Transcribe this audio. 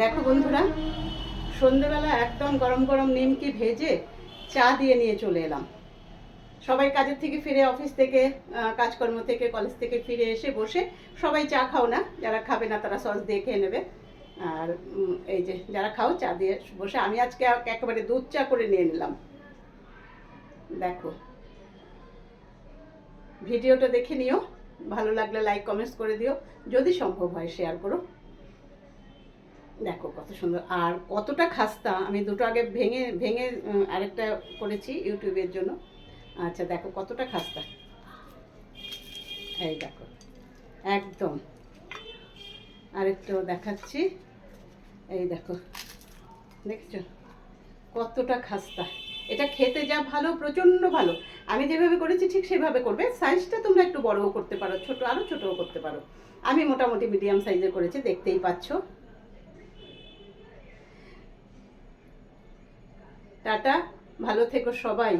দেখো বন্ধুরা, সন্ধেবেলা একদম গরম গরম নিমকি ভেজে চা দিয়ে নিয়ে চলে এলাম। সবাই কাজের থেকে ফিরে, অফিস থেকে, কাজকর্ম থেকে, কলেজ থেকে ফিরে এসে বসে সবাই চা খাও না, যারা খাবে না তারা সস দিয়ে খেয়ে নেবে। আর এই যে যারা খাও চা দিয়ে বসে, আমি আজকে একেবারে দুধ চা করে নিয়ে নিলাম। দেখো, ভিডিওটা দেখে নিও, ভালো লাগলে লাইক কমেন্টস করে দিও, যদি সম্ভব হয় শেয়ার করো। দেখো কত সুন্দর আর কতটা খাস্তা। আমি দুটো আগে ভেঙে ভেঙে আরেকটা করেছি ইউটিউবের জন্য। আচ্ছা দেখো কতটা খাস্তা, এই দেখো একদম। আরেকটাও দেখাচ্ছি, এই দেখো, দেখছো কতটা খাস্তা। এটা খেতে যা ভালো, প্রচণ্ড ভালো। আমি যেভাবে করেছি ঠিক সেভাবে করবে। সাইজটা তোমরা একটু বড়ও করতে পারো, ছোট আরও ছোটও করতে পারো। আমি মোটামুটি মিডিয়াম সাইজের করেছি, দেখতেই পাচ্ছ। টাটা, ভালো থেকো সবাই।